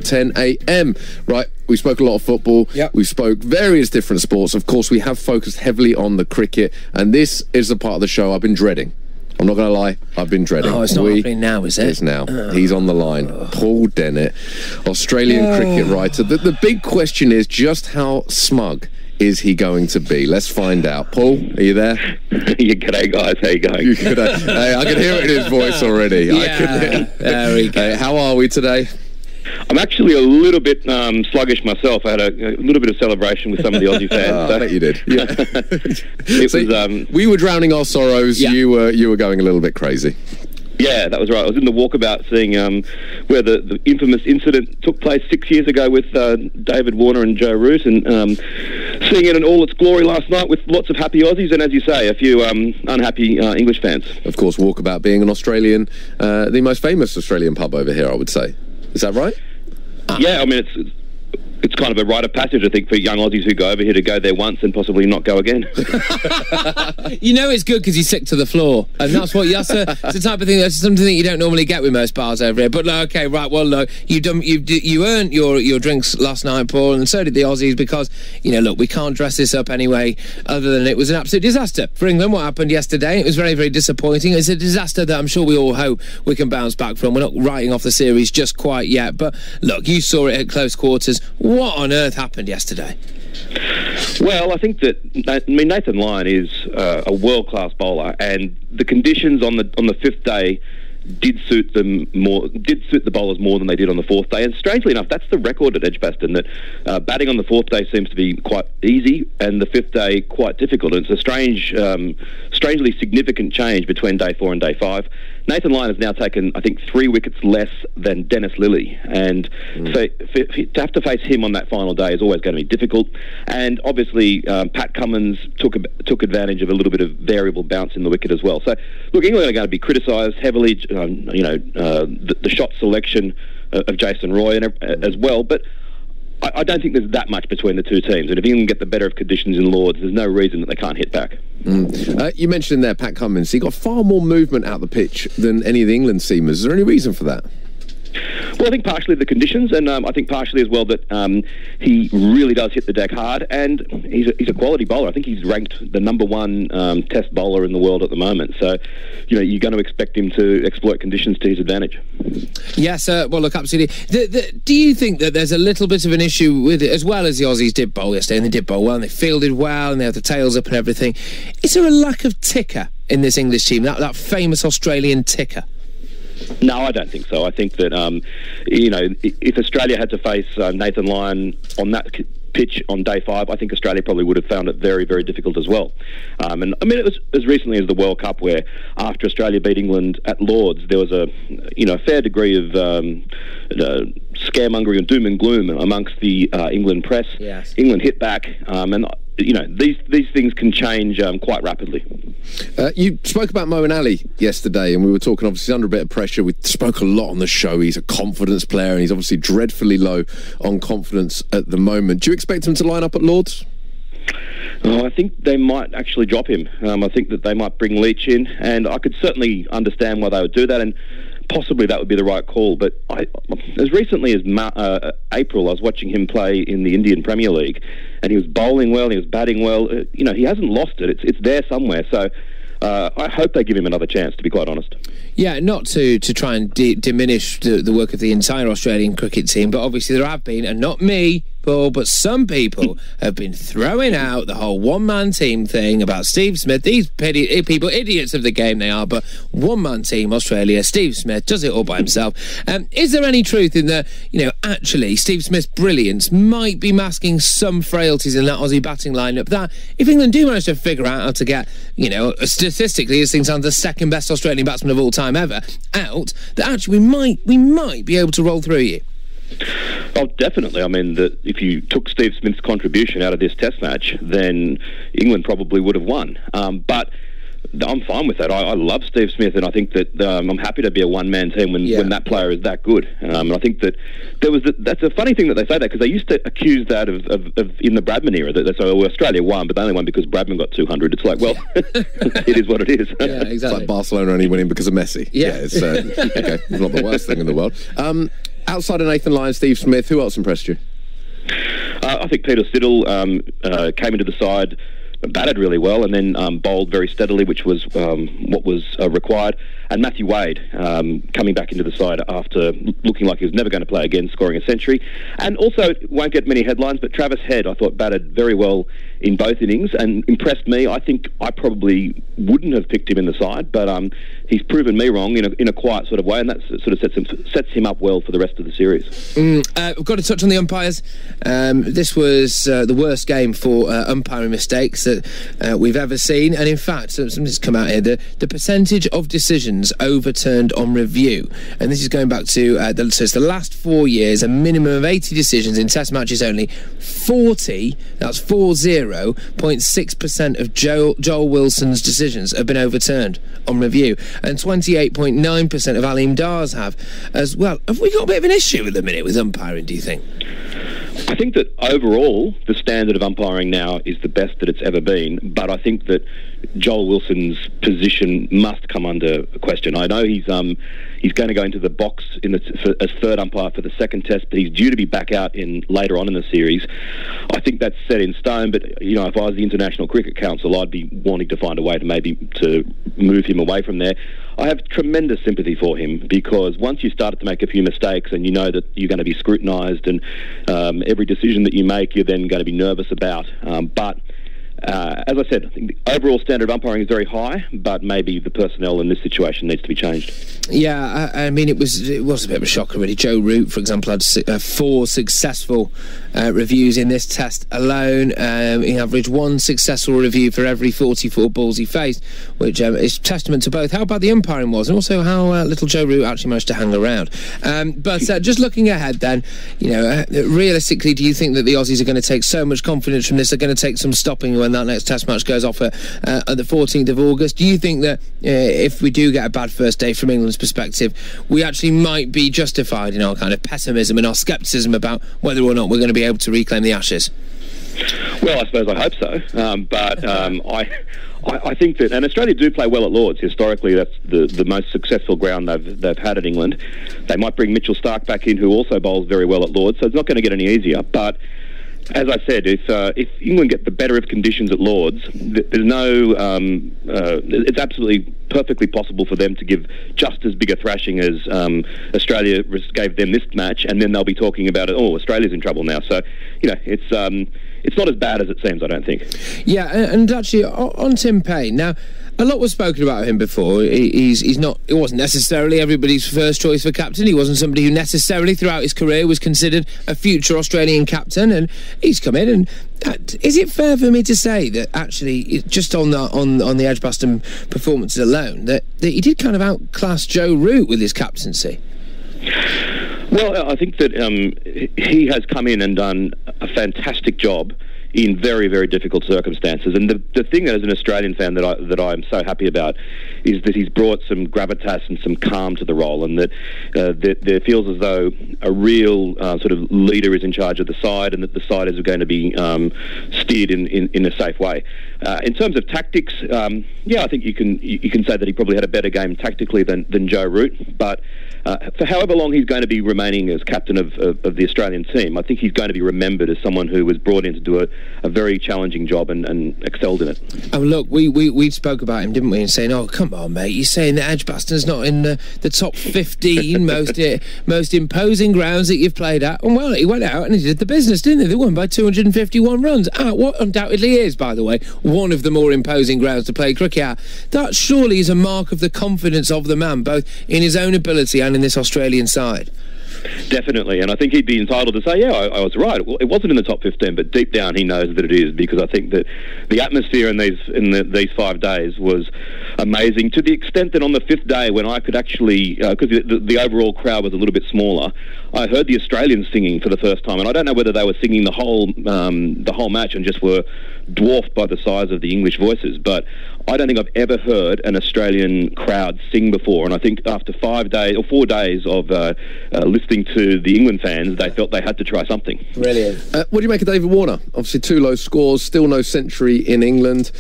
10 a.m. Right, we spoke a lot of football. Yep. We spoke various different sports. Of course, we have focused heavily on the cricket, and this is the part of the show I've been dreading. I'm not going to lie, I've been dreading. Oh, it's not happening now, is it? It's now. He's on the line. Paul Dennett, Australian cricket writer. The big question is just how smug is he going to be? Let's find out. Paul, are you there? G'day, guys. How you going? Hey, I can hear it in his voice already. Yeah, there we go. Hey, how are we today? I'm actually a little bit sluggish myself. I had a little bit of celebration with some of the Aussie fans. I bet you did. Yeah. We were drowning our sorrows. Yeah. You were going a little bit crazy. Yeah, that was right. I was in the walkabout seeing where the infamous incident took place 6 years ago with David Warner and Joe Root, and seeing it in all its glory last night with lots of happy Aussies and, as you say, a few unhappy English fans. Of course, walkabout being an Australian, the most famous Australian pub over here, I would say. Is that right? Yeah, I mean, it's kind of a rite of passage, I think, for young Aussies who go over here to go there once and possibly not go again. You know it's good because he's sick to the floor, and that's what it's the type of thing. That's something that you don't normally get with most bars over here. But okay, right. Well, look, you earned your drinks last night, Paul, and so did the Aussies, because look, we can't dress this up anyway. Other than it was an absolute disaster for England. What happened yesterday? It was very, very disappointing. It's a disaster that I'm sure we all hope we can bounce back from. We're not writing off the series just quite yet, but look, you saw it at close quarters. What on earth happened yesterday? Well, I think that Nathan Lyon is a world-class bowler, and the conditions on the fifth day did suit the bowlers more than they did on the fourth day. And strangely enough, that's the record at Edgbaston, that batting on the fourth day seems to be quite easy and the fifth day quite difficult. And it's a strangely significant change between day 4 and day 5. Nathan Lyon has now taken, I think, 3 wickets less than Dennis Lillee, and so to have to face him on that final day is always going to be difficult. And obviously, Pat Cummins took advantage of a little bit of variable bounce in the wicket as well. So, look, England are going to be criticised heavily. The shot selection of Jason Roy as well, but I don't think there's that much between the two teams, and if England get the better of conditions in Lords, there's no reason that they can't hit back. You mentioned there Pat Cummins. He got far more movement out the pitch than any of the England seamers. Is there any reason for that? Well, I think partially the conditions, and I think partially as well that he really does hit the deck hard, and he's a quality bowler. I think he's ranked the #1 Test bowler in the world at the moment. So, you're going to expect him to exploit conditions to his advantage. Yes, well, look, absolutely. Do you think that there's a little bit of an issue with it, as well as the Aussies did bowl yesterday, and they did bowl well, and they fielded well, and they had the tails up and everything? Is there a lack of ticker in this English team, that famous Australian ticker? No, I don't think so. I think that, if Australia had to face Nathan Lyon on that pitch on day 5, I think Australia probably would have found it very, very difficult as well. And I mean, it was as recently as the World Cup, where after Australia beat England at Lords, there was a fair degree of scaremongering and doom and gloom amongst the England press. Yes. England hit back, and these things can change quite rapidly. You spoke about Moeen Ali yesterday, and we were talking, obviously, under a bit of pressure. We spoke a lot on the show. He's a confidence player, and he's obviously dreadfully low on confidence at the moment. Do you expect him to line up at Lords? Oh, I think they might actually drop him. I think that they might bring Leach in, and I could certainly understand why they would do that, and possibly that would be the right call. But as recently as April, I was watching him play in the Indian Premier League, and he was bowling well, he was batting well. He hasn't lost it. It's there somewhere. So I hope they give him another chance, to be quite honest. Yeah, not to try and diminish the work of the entire Australian cricket team, but obviously there have been, and not me, Paul, but some people have been throwing out the whole one-man team thing about Steve Smith. These people, idiots of the game they are, but one-man team, Australia, Steve Smith does it all by himself. Is there any truth in the, actually Steve Smith's brilliance might be masking some frailties in that Aussie batting lineup, that if England do manage to figure out how to get, statistically, as things sound, the second best Australian batsman of all time ever out, that actually we might be able to roll through you? Oh, definitely. I mean, if you took Steve Smith's contribution out of this Test match, then England probably would have won. But I'm fine with that. I love Steve Smith, and I think that I'm happy to be a one-man team when that player is that good. And I think that that's a funny thing that they say that, because they used to accuse that of in the Bradman era, that Australia won, but they only won because Bradman got 200. It's like, well, it is what it is. Yeah, exactly. It's like Barcelona only winning because of Messi. Yeah. It's okay. It's not the worst thing in the world. Outside of Nathan Lyon, Steve Smith, who else impressed you? I think Peter Siddle came into the side, batted really well, and then bowled very steadily, which was what was required. And Matthew Wade coming back into the side after looking like he was never going to play again, scoring a century. And also, won't get many headlines, but Travis Head, I thought, batted very well in both innings and impressed me. I think I probably wouldn't have picked him in the side, but he's proven me wrong in a quiet sort of way, and that sort of sets him up well for the rest of the series. We've got to touch on the umpires. This was the worst game for umpiring mistakes that we've ever seen, and in fact, something's come out here, the percentage of decisions overturned on review, and this is going back to so it's the last 4 years, a minimum of 80 decisions in test matches only. 40.6% of Joel Wilson's decisions have been overturned on review, and 28.9% of Aleem Dar's have as well. Have we got a bit of an issue at the minute with umpiring, do you think? I think that overall the standard of umpiring now is the best that it's ever been, but I think that Joel Wilson's position must come under question. I know he's going to go into the box as third umpire for the second test, but he's due to be back out later on in the series. I think that's set in stone, but if I was the International Cricket Council, I'd be wanting to find a way to move him away from there. I have tremendous sympathy for him, because once you started to make a few mistakes and you know that you're going to be scrutinised, and every decision that you make you're then going to be nervous about. But as I said, I think the overall standard of umpiring is very high, but maybe the personnel in this situation needs to be changed. Yeah, I mean, it was a bit of a shocker, really. Joe Root, for example, had 4 successful reviews in this test alone. He averaged 1 successful review for every 44 balls he faced, which is testament to both how bad the umpiring was and also how little Joe Root actually managed to hang around. But just looking ahead then, realistically, do you think that the Aussies are going to take so much confidence from this, they're going to take some stopping when that next test match goes off at the 14th of August? Do you think that if we do get a bad first day from England's perspective, we actually might be justified in our kind of pessimism and our scepticism about whether or not we're going to be able to reclaim the Ashes? Well, I suppose I hope so, but I think that, and Australia do play well at Lords. Historically, that's the most successful ground they've had at England. They might bring Mitchell Starc back in, who also bowls very well at Lords, so it's not going to get any easier. But as I said, if England get the better of conditions at Lords, there's no. It's absolutely perfectly possible for them to give just as big a thrashing as Australia gave them this match, and then they'll be talking about it. Oh, Australia's in trouble now. So, it's not as bad as it seems, I don't think. Yeah, and actually on Tim Payne now. A lot was spoken about him before. He wasn't necessarily everybody's first choice for captain. He wasn't somebody who necessarily throughout his career was considered a future Australian captain, and he's come in. And is it fair for me to say that actually, just on the Edgbaston performances alone, that he did kind of outclass Joe Root with his captaincy? Well, I think that he has come in and done a fantastic job in very, very difficult circumstances. And the thing that, as an Australian fan, that I'm so happy about is that he's brought some gravitas and some calm to the role, and that there feels as though a real sort of leader is in charge of the side, and that the side is going to be steered in a safe way. In terms of tactics, I think you can say that he probably had a better game tactically than Joe Root, but for however long he's going to be remaining as captain of the Australian team, I think he's going to be remembered as someone who was brought in to do a very challenging job and excelled in it. Oh, look, we spoke about him, didn't we, and saying, oh, come on, mate, you're saying that Edgbaston's not in the top 15 most imposing grounds that you've played at. And, well, he went out and he did the business, didn't he? They won by 251 runs. What undoubtedly is, by the way, one of the more imposing grounds to play cricket at. That surely is a mark of the confidence of the man, both in his own ability and in this Australian side. Definitely, and I think he'd be entitled to say, I was right. Well, it wasn't in the top 15, but deep down he knows that it is, because I think that the atmosphere in these 5 days was amazing, to the extent that on the 5th day, when I could actually, because the overall crowd was a little bit smaller, I heard the Australians singing for the first time, and I don't know whether they were singing the whole match and just were dwarfed by the size of the English voices, but I don't think I've ever heard an Australian crowd sing before, and I think after 5 days or 4 days of listening to the England fans, they felt they had to try something. Brilliant. What do you make of David Warner? Obviously 2 low scores, still no century in England.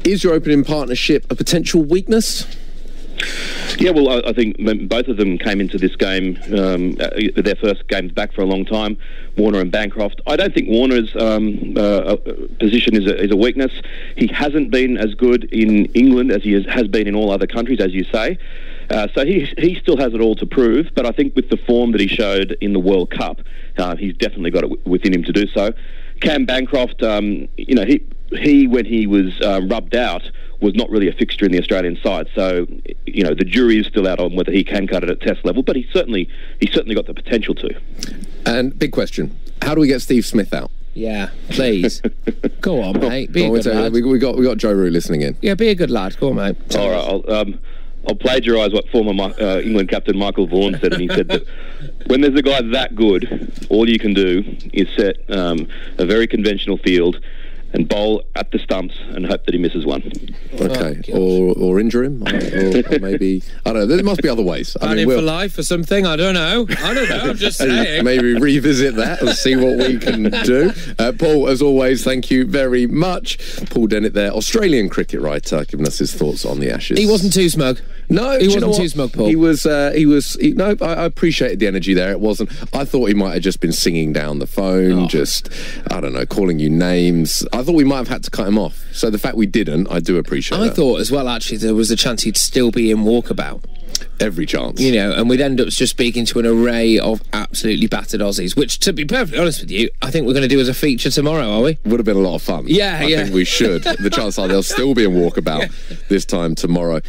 Is your opening partnership a potential weakness? Yeah, well, I think both of them came into this game, their first games back for a long time, Warner and Bancroft. I don't think Warner's position is a weakness. He hasn't been as good in England as he has been in all other countries, as you say. So he still has it all to prove, but I think with the form that he showed in the World Cup, he's definitely got it within him to do so. Cam Bancroft, he when he was rubbed out, was not really a fixture in the Australian side. So, the jury is still out on whether he can cut it at test level, but he certainly got the potential to. And big question, how do we get Steve Smith out? Yeah, please. Go on, mate. Be a good lad. We got Joe Root listening in. Yeah, be a good lad. Go on, mate. All right, I'll plagiarise what former England captain Michael Vaughan said, and he said that when there's a guy that good, all you can do is set a very conventional field and bowl at the stumps and hope that he misses one. Okay, or injure him, or maybe, I don't know, there must be other ways. Ban him for life or something, I don't know, I'm just saying. Maybe revisit that and see what we can do. Paul, as always, thank you very much. Paul Dennett there, Australian cricket writer, giving us his thoughts on the Ashes. He wasn't too smug. No, he wasn't too smug, Paul. I appreciated the energy there. It wasn't. I thought he might have just been singing down the phone, I don't know, calling you names. I thought we might have had to cut him off. So the fact we didn't, I do appreciate that. I thought as well, actually, there was a chance he'd still be in walkabout. Every chance. And we'd end up just speaking to an array of absolutely battered Aussies, which, to be perfectly honest with you, I think we're going to do as a feature tomorrow, are we? Would have been a lot of fun. Yeah, I think we should. The chance are they'll still be in walkabout this time tomorrow.